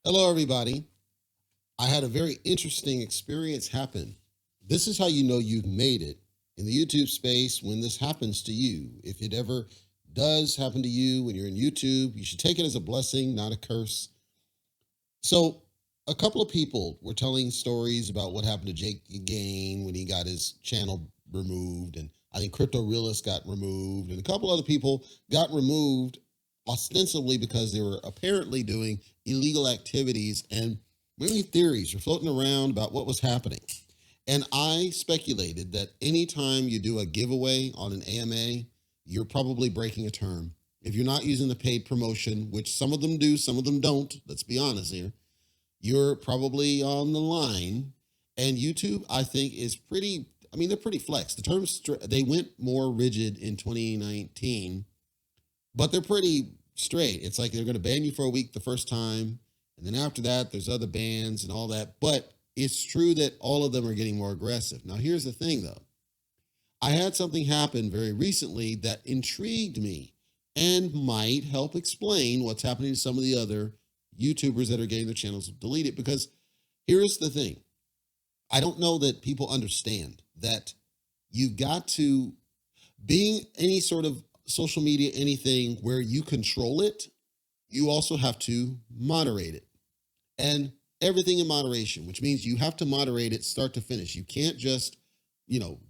Hello, everybody. I had a very interesting experience happen. This is how you know you've made it in the YouTube space when this happens to you. If it ever does happen to you when you're in YouTube, you should take it as a blessing, not a curse. So, a couple of people were telling stories about what happened to Jake Gain when he got his channel removed, and I think Crypto Realist got removed, and a couple other people got removed ostensibly because they were apparently doing illegal activities, and many theories were floating around about what was happening. And I speculated that anytime you do a giveaway on an AMA, you're probably breaking a term. If you're not using the paid promotion, which some of them do, some of them don't, let's be honest here, you're probably on the line. And YouTube, I think, is pretty, they're pretty flex. The terms, they went more rigid in 2019, but they're pretty straight. It's like they're going to ban you for a week the first time. And then after that, there's other bans and all that. But it's true that all of them are getting more aggressive. Now, here's the thing, though. I had something happen very recently that intrigued me and might help explain what's happening to some of the other YouTubers that are getting their channels deleted. Because here's the thing. I don't know that people understand that you've got to, being any sort of social media, anything where you control it, you also have to moderate it. And everything in moderation, which means you have to moderate it start to finish. You can't just,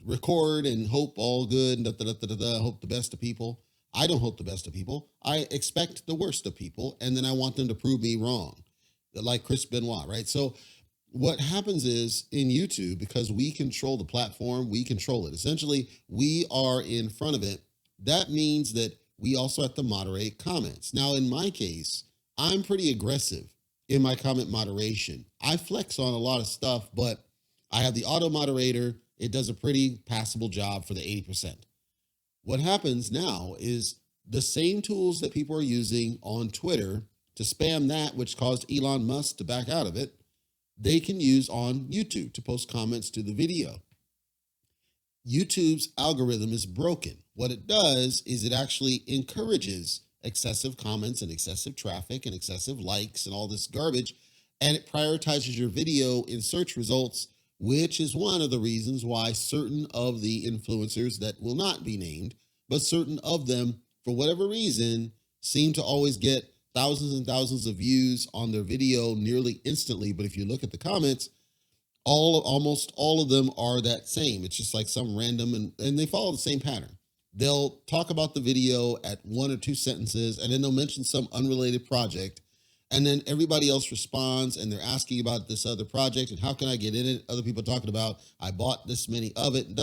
record and hope all good and hope the best of people. I don't hope the best of people. I expect the worst of people, and then I want them to prove me wrong, like Chris Benoit, right? So what happens is in YouTube, because we control the platform, we control it. Essentially, we are in front of it. That means that we also have to moderate comments. Now, in my case, I'm pretty aggressive in my comment moderation. I flex on a lot of stuff, but I have the auto moderator. It does a pretty passable job for the 80%. What happens now is the same tools that people are using on Twitter to spam that, which caused Elon Musk to back out of it, they can use on YouTube to post comments to the video. YouTube's algorithm is broken. What it does is it actually encourages excessive comments and excessive traffic and excessive likes and all this garbage, and it prioritizes your video in search results, which is one of the reasons why certain of the influencers that will not be named, but certain of them, for whatever reason, seem to always get thousands and thousands of views on their video nearly instantly. But if you look at the comments, almost all of them are that same. It's just like some random, and they follow the same pattern. They'll talk about the video at one or two sentences, and then they'll mention some unrelated project. And then everybody else responds, and they're asking about this other project and how can I get in it? Other people talking about, I bought this many of it, and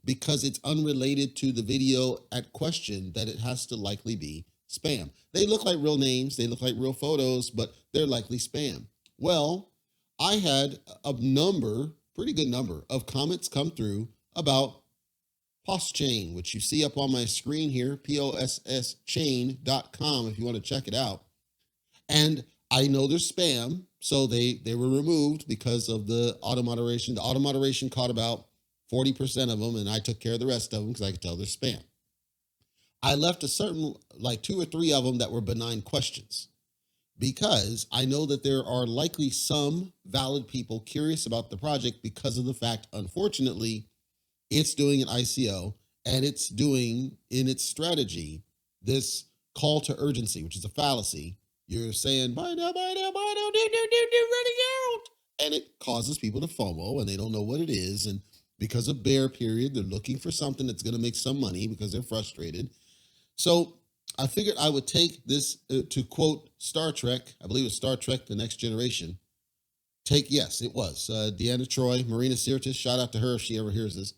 because it's unrelated to the video at question, that it has to likely be spam. They look like real names, they look like real photos, but they're likely spam. Well, I had a pretty good number of comments come through about Posschain, which you see up on my screen here, POSSchain.com if you want to check it out. And I know they're spam, so they were removed because of the auto moderation. The auto moderation caught about 40% of them, and I took care of the rest of them because I could tell they're spam. I left a certain, like 2 or 3 of them that were benign questions, because I know that there are likely some valid people curious about the project because of the fact, unfortunately, it's doing an ICO, and it's doing in its strategy this call to urgency, which is a fallacy. You're saying, buy now, buy now, buy now, do, running out. And it causes people to FOMO, and they don't know what it is. And because of bear period, they're looking for something that's going to make some money because they're frustrated. So I figured I would take this, to quote Star Trek, I believe it's Star Trek, The Next Generation. Yes, it was. Deanna Troy, Marina Sirtis, shout out to her if she ever hears this.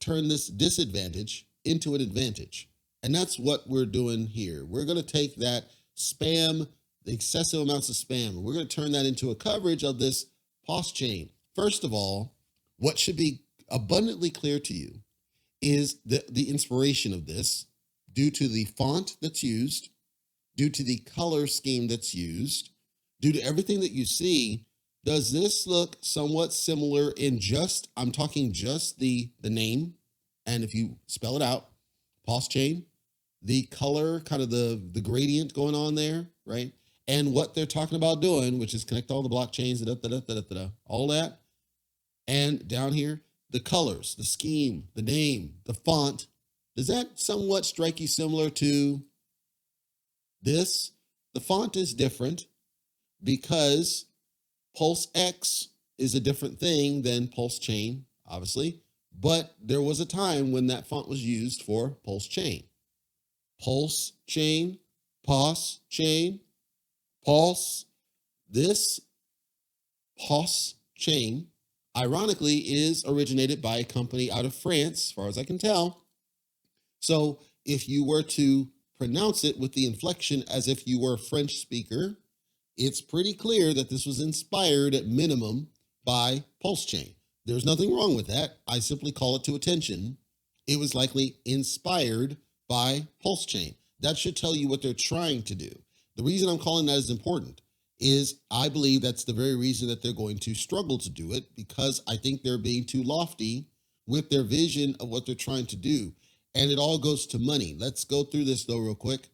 Turn this disadvantage into an advantage. And that's what we're doing here. We're going to take that spam, the excessive amounts of spam, and we're going to turn that into a coverage of this Posschain. First of all, what should be abundantly clear to you is the inspiration of this, due to the font that's used, due to the color scheme that's used, due to everything that you see. Does this look somewhat similar in I'm talking just the name, and if you spell it out, Posschain, the color, kind of the gradient going on there, right? and what they're talking about doing, which is connect all the blockchains, all that. And down here, the colors, the scheme, the name, the font. Does that somewhat strike you similar to this? The font is different because Pulse X is a different thing than Posschain, obviously. But there was a time when that font was used for Posschain. Posschain, Posschain, Pulse. This Posschain, ironically, is originated by a company out of France, as far as I can tell. So if you were to pronounce it with the inflection as if you were a French speaker, it's pretty clear that this was inspired at minimum by Posschain. There's nothing wrong with that. I simply call it to attention. It was likely inspired by Posschain. That should tell you what they're trying to do. The reason I'm calling that as important is I believe that's the very reason that they're going to struggle to do it, because I think they're being too lofty with their vision of what they're trying to do. And it all goes to money. Let's go through this though real quick.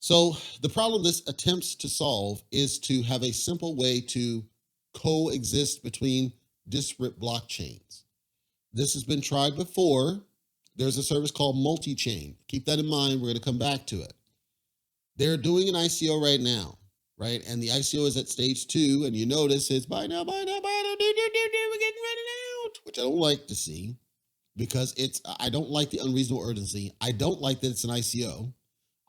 So the problem this attempts to solve is to have a simple way to coexist between disparate blockchains. This has been tried before. There's a service called multi-chain. Keep that in mind. We're going to come back to it. They're doing an ICO right now, right? And the ICO is at stage 2. And you notice it's buy now, buy now, buy now, we're getting ready out, which I don't like to see because I don't like the unreasonable urgency. I don't like that it's an ICO.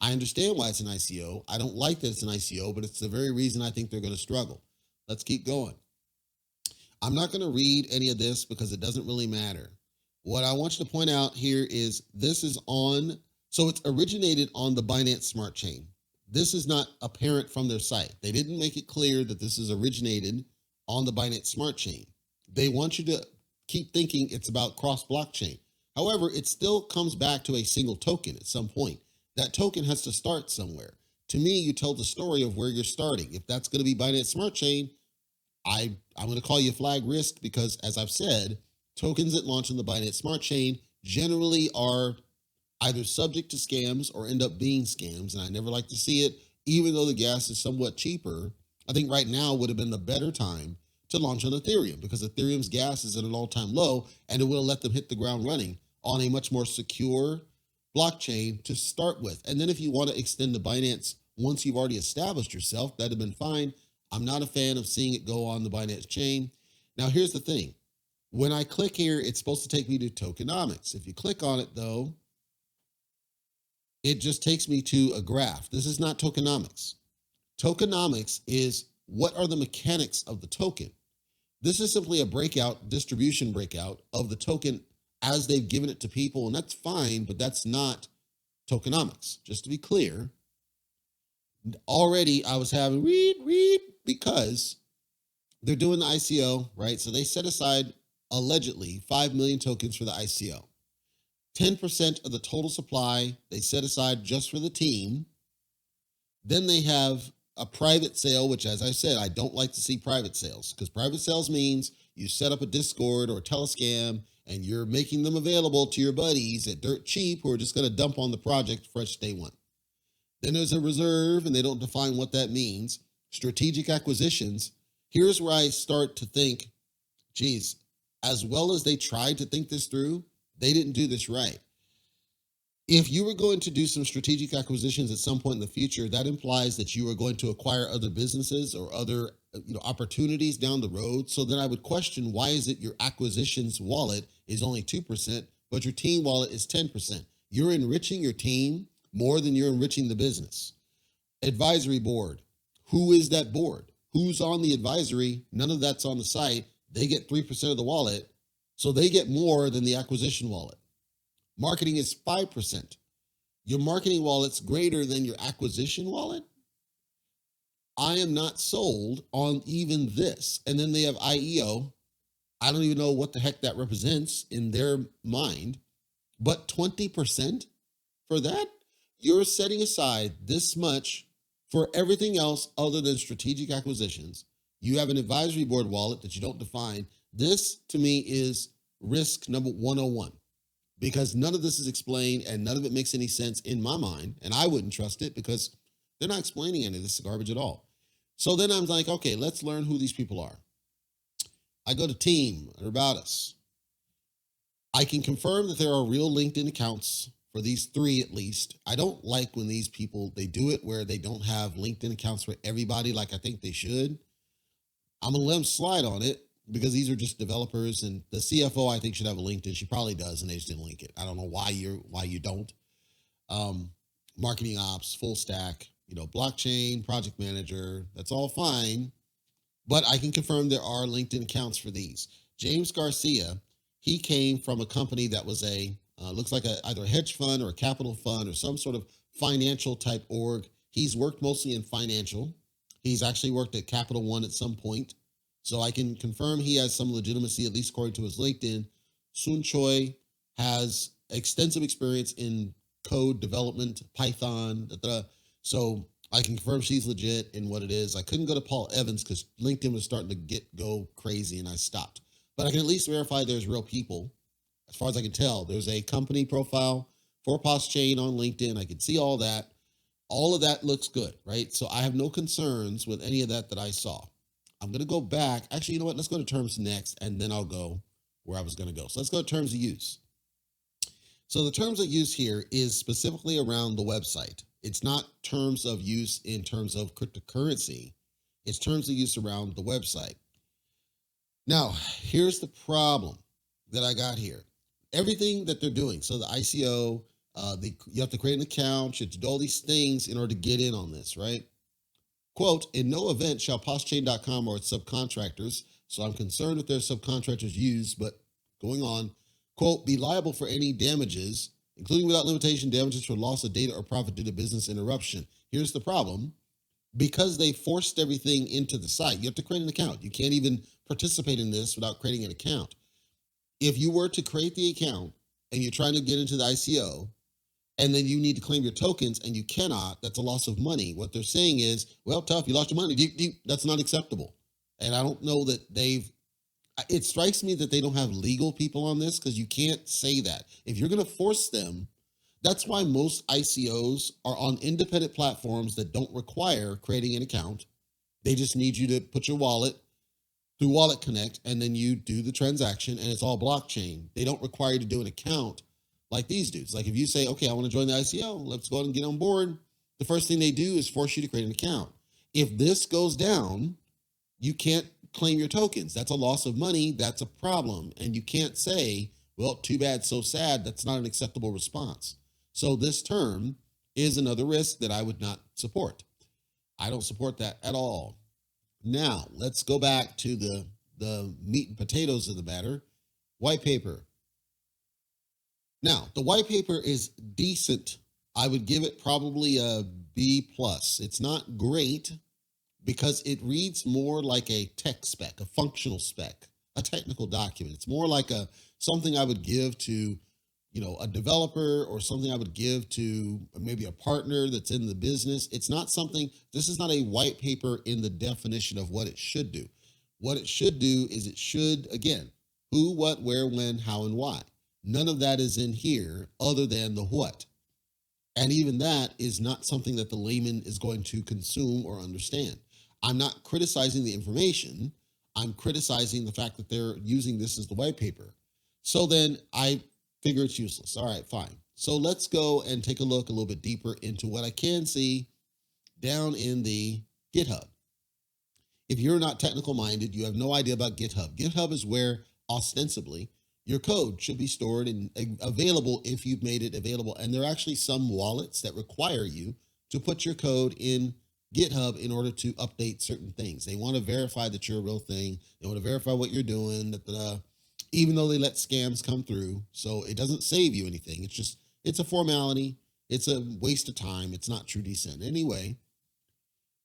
I understand why it's an ICO. I don't like that it's an ICO, but it's the very reason I think they're going to struggle. Let's keep going. I'm not going to read any of this because it doesn't really matter. What I want you to point out here is this is on, so it's originated on the Binance Smart Chain. This is not apparent from their site. They didn't make it clear that this is originated on the Binance Smart Chain. They want you to keep thinking it's about cross-blockchain. However, it still comes back to a single token at some point. That token has to start somewhere. To me, you tell the story of where you're starting. If that's going to be Binance Smart Chain, I'm going to call you flag risk because, as I've said, tokens that launch on the Binance Smart Chain generally are either subject to scams or end up being scams, and I never like to see it. Even though the gas is somewhat cheaper, I think right now would have been a better time to launch on Ethereum because Ethereum's gas is at an all-time low, and it will let them hit the ground running on a much more secure blockchain to start with. And then if you want to extend to Binance once you've already established yourself, that'd have been fine. I'm not a fan of seeing it go on the Binance chain. Now, here's the thing. When I click here, it's supposed to take me to tokenomics. If you click on it, though, it just takes me to a graph. This is not tokenomics. Tokenomics is what are the mechanics of the token. This is simply a breakout, distribution breakout of the token as they've given it to people, and that's fine, but that's not tokenomics. Just to be clear, already I was having read, because they're doing the ICO, right? So they set aside allegedly 5 million tokens for the ICO. 10% of the total supply they set aside just for the team. Then they have a private sale, which, as I said, I don't like to see private sales because private sales means you set up a Discord or a Telescam and you're making them available to your buddies at dirt cheap who are just going to dump on the project fresh day one. Then there's a reserve, and they don't define what that means. Strategic acquisitions. Here's where I start to think, geez, as well as they tried to think this through, they didn't do this right. If you were going to do some strategic acquisitions at some point in the future, that implies that you are going to acquire other businesses or other opportunities down the road. So then I would question, why is it your acquisitions wallet is only 2%, but your team wallet is 10%? You're enriching your team more than you're enriching the business. Advisory board. Who is that board? Who's on the advisory? None of that's on the site. They get 3% of the wallet, so they get more than the acquisition wallet. Marketing is 5%. Your marketing wallet's greater than your acquisition wallet. I am not sold on even this. And then they have IEO. I don't even know what the heck that represents in their mind, but 20% for that? You're setting aside this much for everything else other than strategic acquisitions. You have an advisory board wallet that you don't define. This, to me, is risk number 101, because none of this is explained and none of it makes any sense in my mind, and I wouldn't trust it because They're not explaining any of this garbage at all. So then I'm like, okay, let's learn who these people are. I go to team or about us. I can confirm that there are real LinkedIn accounts for these three at least. I don't like when these people, they do it where they don't have LinkedIn accounts for everybody like I think they should. I'm going to let them slide on it because these are just developers, and the CFO I think should have a LinkedIn. She probably does, and they just didn't link it. I don't know why you don't. Marketing ops, full stack, blockchain, project manager, that's all fine. But I can confirm there are LinkedIn accounts for these. James Garcia, he came from a company that was looks like either a hedge fund or a capital fund or some sort of financial type org. He's worked mostly in financial. He's actually worked at Capital One at some point. So I can confirm he has some legitimacy, at least according to his LinkedIn. Sun Choi has extensive experience in code development, Python. So I can confirm she's legit in what it is. I couldn't go to Paul Evans because LinkedIn was starting to go crazy and I stopped. But I can at least verify there's real people. As far as I can tell, there's a company profile for Posschain on LinkedIn. I can see all that. All of that looks good, right? So I have no concerns with any of that I saw. I'm going to go back. Actually, you know what? Let's go to terms next, and then I'll go where I was going to go. So let's go to terms of use. So the terms of use here is specifically around the website. It's not terms of use in terms of cryptocurrency. It's terms of use around the website. Now, here's the problem that I got here. Everything that they're doing, so the ICO, you have to create an account, you have to do all these things in order to get in on this, right? Quote, in no event shall Posschain.com or its subcontractors, so I'm concerned if their subcontractors used, but going on, quote, be liable for any damages, including without limitation damages for loss of data or profit due to business interruption. Here's the problem. Because they forced everything into the site, you have to create an account. You can't even participate in this without creating an account. If you were to create the account and you're trying to get into the ICO, and then you need to claim your tokens and you cannot, that's a loss of money. What they're saying is, well, tough, you lost your money. That's not acceptable. And I don't know that it strikes me that they don't have legal people on this because you can't say that. If you're going to force them, that's why most ICOs are on independent platforms that don't require creating an account. They just need you to put your wallet through Wallet Connect, and then you do the transaction, and it's all blockchain. They don't require you to do an account like these dudes. Like if you say, okay, I want to join the ICO, let's go ahead and get on board. The first thing they do is force you to create an account. If this goes down, you can't claim your tokens. That's a loss of money. That's a problem. And you can't say, well, too bad, so sad. That's not an acceptable response. So this term is another risk that I would not support. I don't support that at all. Now, let's go back to the meat and potatoes of the matter. White paper. Now, the white paper is decent. I would give it probably a B+. It's not great because it reads more like a tech spec, a functional spec, a technical document. It's more like something I would give to, a developer, or something I would give to maybe a partner that's in the business. It's not something, this is not a white paper in the definition of what it should do. What it should do is it should, again, who, what, where, when, how, and why. None of that is in here other than the what. And even that is not something that the layman is going to consume or understand. I'm not criticizing the information. I'm criticizing the fact that they're using this as the white paper. So then I figure it's useless. All right, fine. So let's go and take a look a little bit deeper into what I can see down in the GitHub. If you're not technical minded, you have no idea about GitHub. GitHub is where ostensibly your code should be stored and available if you've made it available. And there are actually some wallets that require you to put your code in GitHub in order to update certain things. They want to verify that you're a real thing. They want to verify what you're doing, even though they let scams come through. So it doesn't save you anything. It's a formality. It's a waste of time. It's not true descent. Anyway,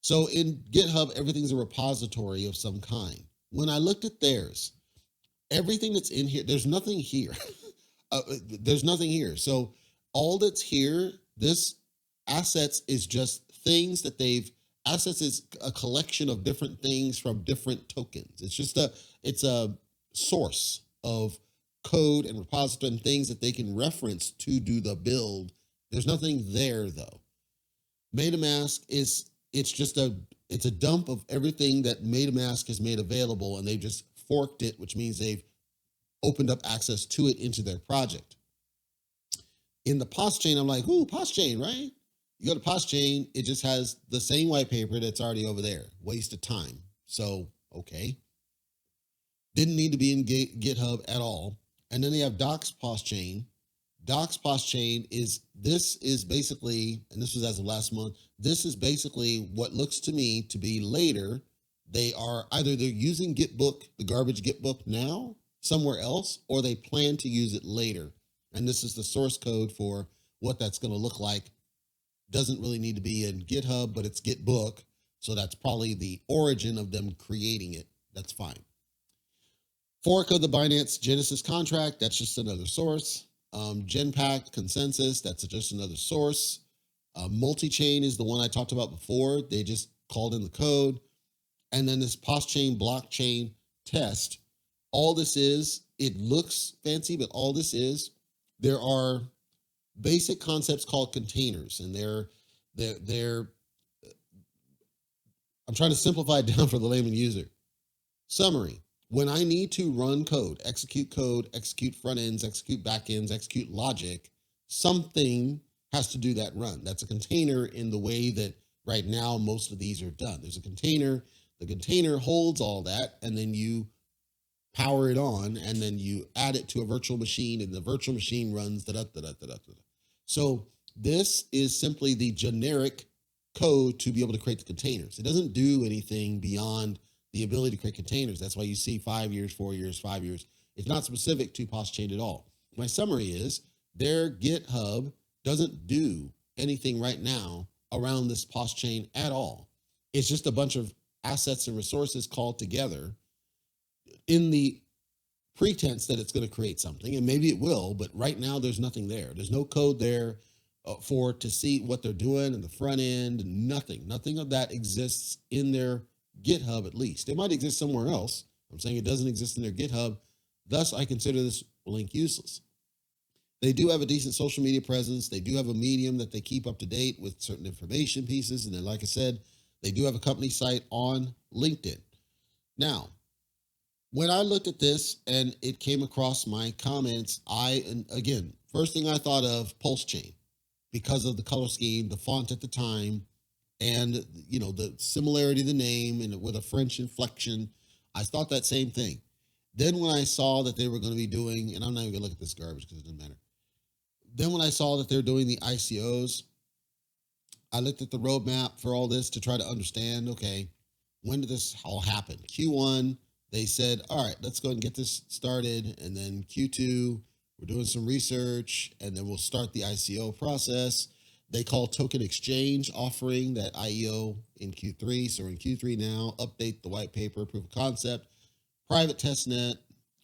so in GitHub, everything's a repository of some kind. When I looked at theirs, everything that's in here, there's nothing here. There's nothing here. So all that's here, this assets is just things that assets is a collection of different things from different tokens. It's a source of code and repository and things that they can reference to do the build. There's nothing there though. MetaMask it's a dump of everything that MetaMask has made available, and they've just forked it, which means they've opened up access to it into their project. In the Posschain, I'm like, ooh, Posschain, right? You go to Posschain, it just has the same white paper that's already over there. Waste of time. So, okay. Didn't need to be in GitHub at all. And then they have Docs Posschain. Docs Posschain is basically, and this was as of last month, this is basically what looks to me to be later. They're using Gitbook, the garbage Gitbook now somewhere else, or they plan to use it later. And this is the source code for what that's going to look like. Doesn't really need to be in GitHub, but it's Gitbook. So that's probably the origin of them creating it. That's fine. Fork of the Binance Genesis contract, that's just another source. Genpact consensus, that's just another source. Multi-chain is the one I talked about before. They just called in the code. And then this Posschain blockchain test. All this is, it looks fancy, but all this is, there are basic concepts called containers, and I'm trying to simplify it down for the layman user. Summary: when I need to run code, execute front ends, execute back ends, execute logic, something has to do that run. That's a container in the way that right now most of these are done. There's a container, the container holds all that, and then you power it on, and then you add it to a virtual machine, and the virtual machine runs So this is simply the generic code to be able to create the containers. It doesn't do anything beyond the ability to create containers. That's why you see 5 years, 4 years, 5 years. It's not specific to Posschain at all. My summary is their GitHub doesn't do anything right now around this Posschain at all. It's just a bunch of assets and resources called together in the pretense that it's going to create something, and maybe it will, but right now there's nothing there. There's no code there to see what they're doing in the front end. Nothing of that exists in their GitHub, at least. It might exist somewhere else. I'm saying it doesn't exist in their GitHub. Thus, I consider this link useless. They do have a decent social media presence. They do have a Medium that they keep up to date with certain information pieces. And then, like I said, they do have a company site on LinkedIn. Now, when I looked at this and it came across my comments, again, first thing I thought of Posschain because of the color scheme, the font at the time, and the similarity of the name and with a French inflection. I thought that same thing. Then when I saw that they were going to be doing, and I'm not even going to look at this garbage because it doesn't matter. Then when I saw that they're doing the ICOs, I looked at the roadmap for all this to try to understand, okay, when did this all happen? Q1, they said, all right, let's go ahead and get this started. And then Q2, we're doing some research, and then we'll start the ICO process. They call token exchange offering that IEO in Q3. So we're in Q3 now, update the white paper, proof of concept, private testnet,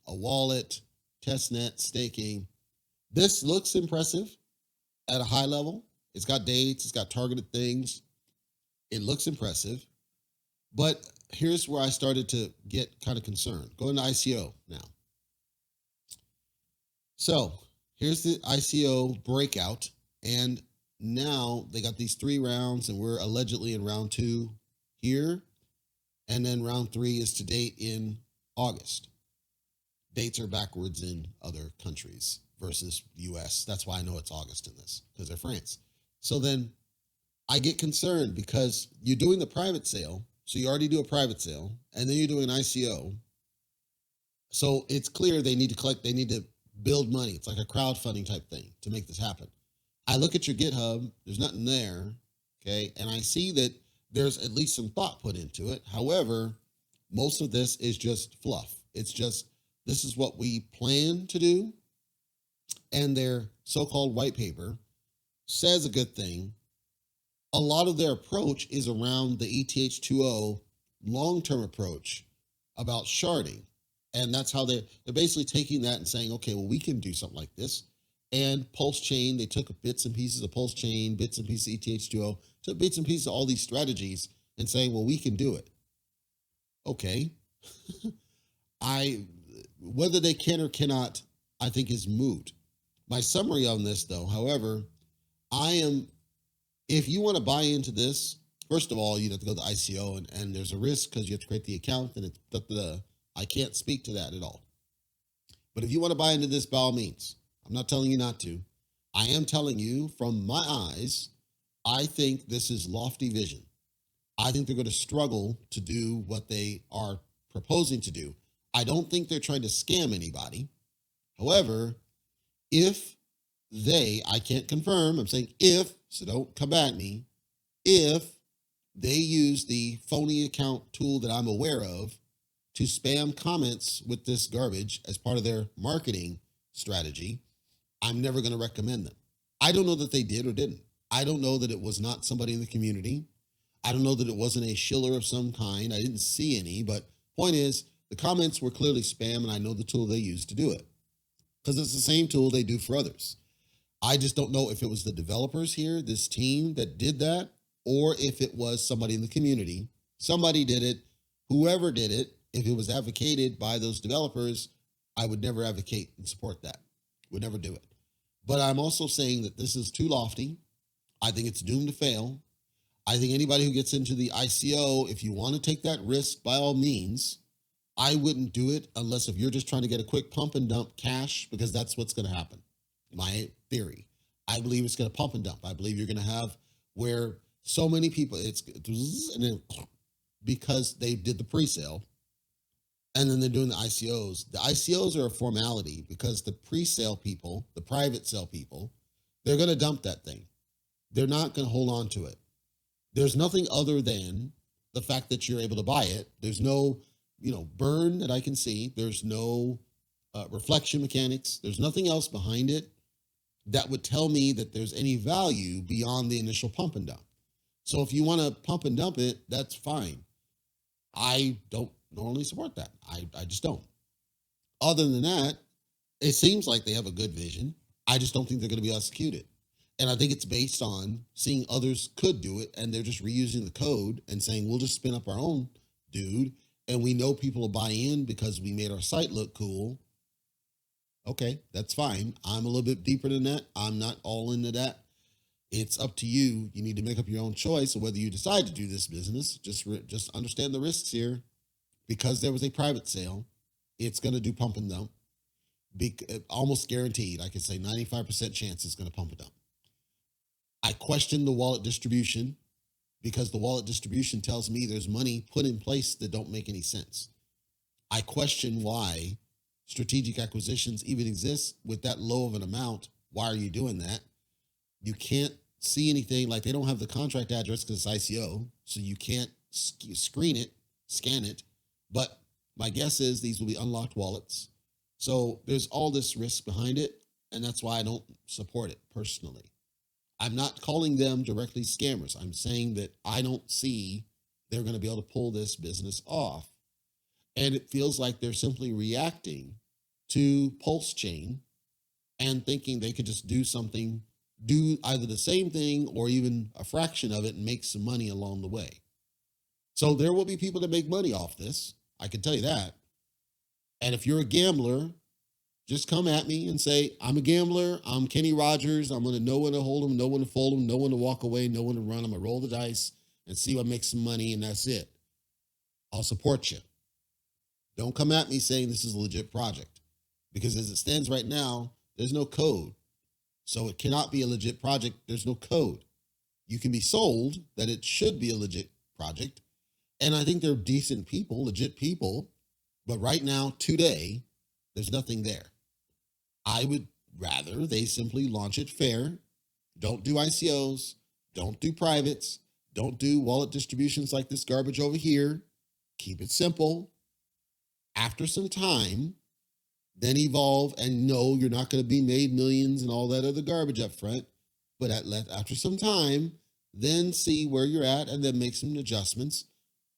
a wallet, testnet, staking. This looks impressive at a high level. It's got dates, it's got targeted things. It looks impressive. But here's where I started to get kind of concerned. Going to ICO now. So here's the ICO breakout. And now they got these 3 rounds, and we're allegedly in round 2 here. And then round 3 is to date in August. Dates are backwards in other countries versus US. That's why I know it's August in this, because they're France. So then I get concerned because you're doing the private sale. So you already do a private sale, and then you're doing an ICO. So it's clear they need to build money. It's like a crowdfunding type thing to make this happen. I look at your GitHub, there's nothing there, okay? And I see that there's at least some thought put into it. However, most of this is just fluff. It's just, this is what we plan to do. And their so-called white paper says a good thing. A lot of their approach is around the ETH2O long-term approach about sharding. And that's how they're basically taking that and saying, okay, well, we can do something like this. And Posschain, they took bits and pieces of Posschain, bits and pieces of ETH2O, took bits and pieces of all these strategies and saying, well, we can do it. Okay. Whether they can or cannot, I think is moot. My summary on this, though, however, I am If you want to buy into this, first of all, you have to go to the ICO, and there's a risk because you have to create the account, and it's I can't speak to that at all. But if you want to buy into this, by all means, I'm not telling you not to. I am telling you from my eyes, I think this is lofty vision. I think they're going to struggle to do what they are proposing to do. I don't think they're trying to scam anybody. However, if I can't confirm, I'm saying if, so don't come at me, if they use the phony account tool that I'm aware of to spam comments with this garbage as part of their marketing strategy, I'm never going to recommend them. I don't know that they did or didn't. I don't know that it was not somebody in the community. I don't know that it wasn't a shiller of some kind. I didn't see any, but point is, the comments were clearly spam, and I know the tool they used to do it because it's the same tool they do for others. I just don't know if it was the developers here, this team that did that, or if it was somebody in the community. Somebody did it. Whoever did it, if it was advocated by those developers, I would never advocate and support that. Would never do it. But I'm also saying that this is too lofty. I think it's doomed to fail. I think anybody who gets into the ICO, if you want to take that risk, by all means, I wouldn't do it unless if you're just trying to get a quick pump and dump cash, because that's what's going to happen. My theory. I believe it's going to pump and dump. I believe you're going to have where so many people, and then because they did the pre-sale, and then they're doing the ICOs. The ICOs are a formality because the pre-sale people, the private sale people, they're going to dump that thing. They're not going to hold on to it. There's nothing other than the fact that you're able to buy it. There's no, burn that I can see. There's no reflection mechanics. There's nothing else behind it that would tell me that there's any value beyond the initial pump and dump. So if you want to pump and dump it, that's fine. I don't normally support that. I just don't. Other than that, it seems like they have a good vision. I just don't think they're going to be executed. And I think it's based on seeing others could do it, and they're just reusing the code and saying, we'll just spin up our own dude, and we know people will buy in because we made our site look cool. Okay, that's fine. I'm a little bit deeper than that. I'm not all into that. It's up to you. You need to make up your own choice of whether you decide to do this business. Just understand the risks here. Because there was a private sale, it's going to do pump and dump. Almost guaranteed. I could say 95% chance it's going to pump and dump. I question the wallet distribution because the wallet distribution tells me there's money put in place that don't make any sense. I question why strategic acquisitions even exist with that low of an amount. Why are you doing that? You can't see anything, like they don't have the contract address because it's ICO, so you can't scan it. But my guess is these will be unlocked wallets. So there's all this risk behind it, and that's why I don't support it personally. I'm not calling them directly scammers. I'm saying that I don't see they're going to be able to pull this business off. And it feels like they're simply reacting to Posschain and thinking they could just do either the same thing or even a fraction of it and make some money along the way. So there will be people that make money off this. I can tell you that. And if you're a gambler, just come at me and say, I'm a gambler. I'm Kenny Rogers. I'm going to know when to hold them, know when to fold them, know when to walk away, know when to run. I'm going to roll the dice and see what makes some money, and that's it. I'll support you. Don't come at me saying this is a legit project, because as it stands right now, there's no code. So it cannot be a legit project. There's no code. You can be sold that it should be a legit project. And I think they're decent people, legit people. But right now, today, there's nothing there. I would rather they simply launch it fair. Don't do ICOs. Don't do privates. Don't do wallet distributions like this garbage over here. Keep it simple. After some time, then evolve and know you're not going to be made millions and all that other garbage up front. But after some time, then see where you're at and then make some adjustments.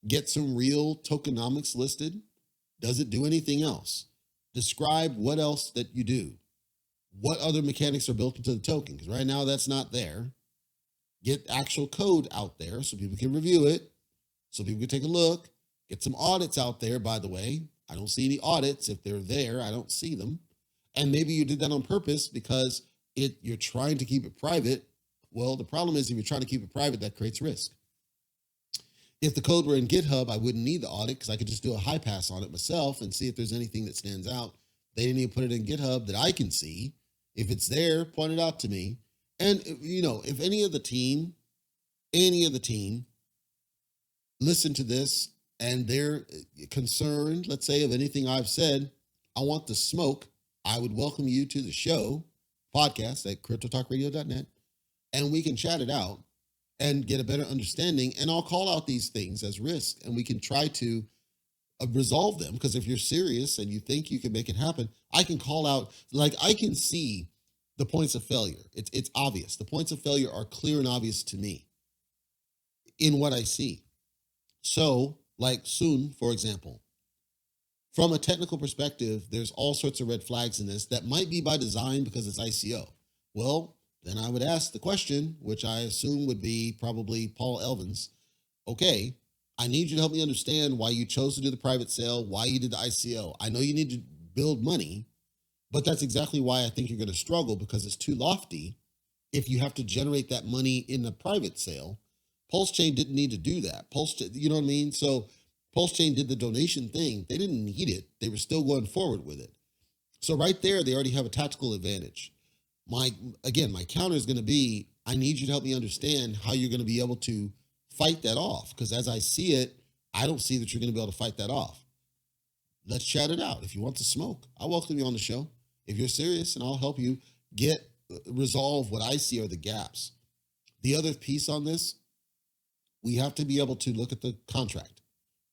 Get some real tokenomics listed. Does it do anything else? Describe what else that you do. What other mechanics are built into the token? Because right now that's not there. Get actual code out there so people can review it, so people can take a look. Get some audits out there, by the way. I don't see any audits. If they're there, I don't see them. And maybe you did that on purpose because you're trying to keep it private. Well, the problem is if you're trying to keep it private, that creates risk. If the code were in GitHub, I wouldn't need the audit because I could just do a high pass on it myself and see if there's anything that stands out. They didn't even put it in GitHub that I can see. If it's there, point it out to me. And if any of the team listen to this and they're concerned, let's say, of anything I've said, I want the smoke. I would welcome you to the show podcast at cryptotalkradio.net, and we can chat it out and get a better understanding. And I'll call out these things as risk, and we can try to resolve them. Because if you're serious and you think you can make it happen, I can call out, like I can see the points of failure. It's obvious. The points of failure are clear and obvious to me in what I see. So, like Soon, for example, from a technical perspective, there's all sorts of red flags in this that might be by design because it's ICO. Well, then I would ask the question, which I assume would be probably Paul Elvins. Okay, I need you to help me understand why you chose to do the private sale, why you did the ICO. I know you need to build money, but that's exactly why I think you're going to struggle, because it's too lofty. If you have to generate that money in the private sale, Posschain didn't need to do that. Posschain, you know what I mean? So Posschain did the donation thing. They didn't need it. They were still going forward with it. So right there, they already have a tactical advantage. My counter is going to be, I need you to help me understand how you're going to be able to fight that off. Because as I see it, I don't see that you're going to be able to fight that off. Let's chat it out. If you want to smoke, I'll welcome you on the show. If you're serious, and I'll help you resolve what I see are the gaps. The other piece on this, we have to be able to look at the contract.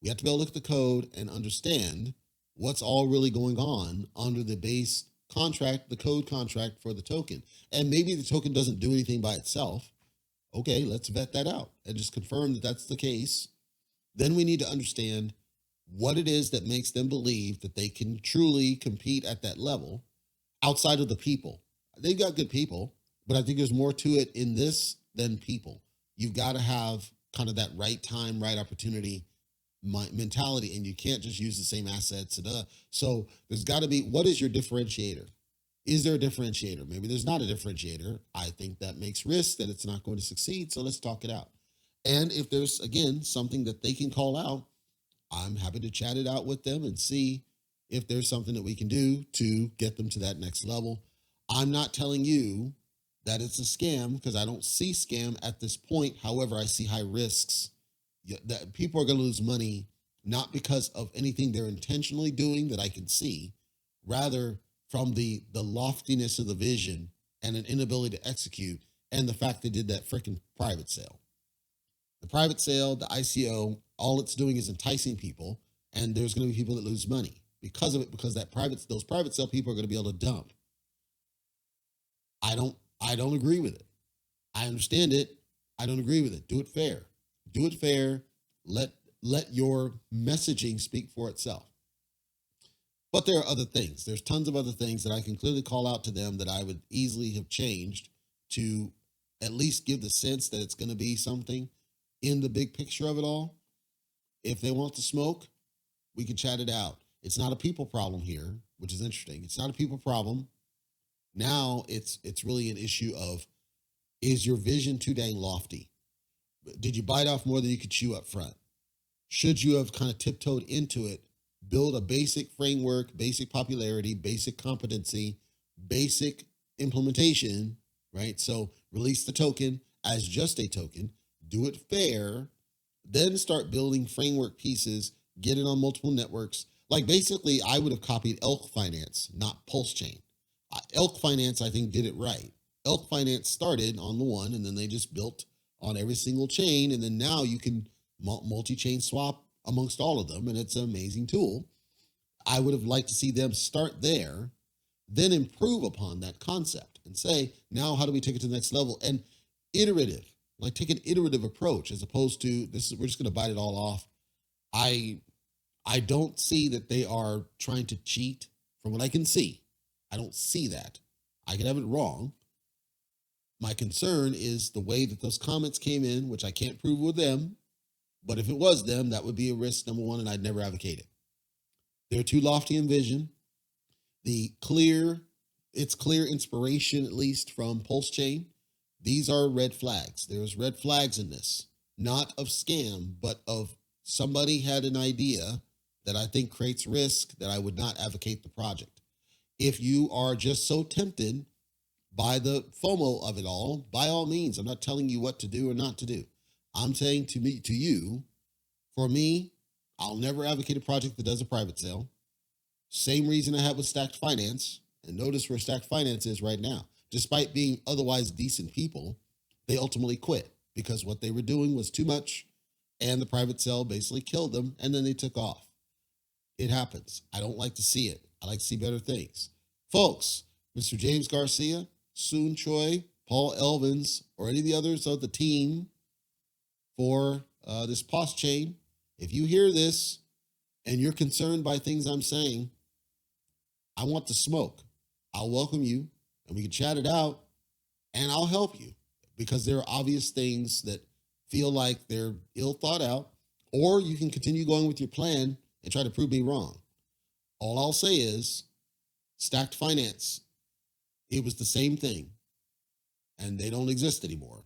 We have to be able to look at the code and understand what's all really going on under the base contract, the code contract for the token. And maybe the token doesn't do anything by itself. Okay, let's vet that out and just confirm that that's the case. Then we need to understand what it is that makes them believe that they can truly compete at that level outside of the people. They've got good people, but I think there's more to it in this than people. You've got to have kind of that right time, right opportunity mentality, and you can't just use the same assets. So there's got to be, what is your differentiator? Is there a differentiator? Maybe there's not a differentiator. I think that makes risk that it's not going to succeed. So let's talk it out. And if there's, again, something that they can call out, I'm happy to chat it out with them and see if there's something that we can do to get them to that next level. I'm not telling you that it's a scam, because I don't see scam at this point. However, I see high risks that people are going to lose money, not because of anything they're intentionally doing that I can see, rather from the loftiness of the vision and an inability to execute, and the fact they did that freaking private sale. The private sale, the ICO, all it's doing is enticing people, and there's going to be people that lose money because of it, because those private sale people are going to be able to dump. I don't agree with it. I understand it. I don't agree with it. Do it fair. Do it fair. Let your messaging speak for itself. But there are other things. There's tons of other things that I can clearly call out to them that I would easily have changed to at least give the sense that it's going to be something in the big picture of it all. If they want to smoke, we can chat it out. It's not a people problem here, which is interesting. It's not a people problem. Now it's really an issue of, is your vision too dang lofty? Did you bite off more than you could chew up front? Should you have kind of tiptoed into it, build a basic framework, basic popularity, basic competency, basic implementation, right? So release the token as just a token, do it fair, then start building framework pieces, get it on multiple networks. Like basically, I would have copied Elk Finance, not Posschain. Elk Finance, I think, did it right. Elk Finance started on the one, and then they just built on every single chain. And then now you can multi-chain swap amongst all of them, and it's an amazing tool. I would have liked to see them start there, then improve upon that concept and say, now how do we take it to the next level? And iterative, like take an iterative approach as opposed to we're just going to bite it all off. I don't see that they are trying to cheat from what I can see. I don't see that. I could have it wrong. My concern is the way that those comments came in, which I can't prove with them, but if it was them, that would be a risk, number one, and I'd never advocate it. They're too lofty in vision. It's clear inspiration, at least from Posschain. These are red flags. There's red flags in this, not of scam, but of somebody had an idea that I think creates risk that I would not advocate the project. If you are just so tempted by the FOMO of it all, by all means, I'm not telling you what to do or not to do. I'm saying to you, for me, I'll never advocate a project that does a private sale. Same reason I have with Stacked Finance. And notice where Stacked Finance is right now. Despite being otherwise decent people, they ultimately quit because what they were doing was too much and the private sale basically killed them and then they took off. It happens. I don't like to see it. I like to see better things. Folks, Mr. James Garcia, Soon Choi, Paul Elvins, or any of the others of the team for this Posschain, if you hear this and you're concerned by things I'm saying, I want the smoke. I'll welcome you and we can chat it out and I'll help you because there are obvious things that feel like they're ill thought out, or you can continue going with your plan and try to prove me wrong. All I'll say is Stacked Finance, it was the same thing and they don't exist anymore.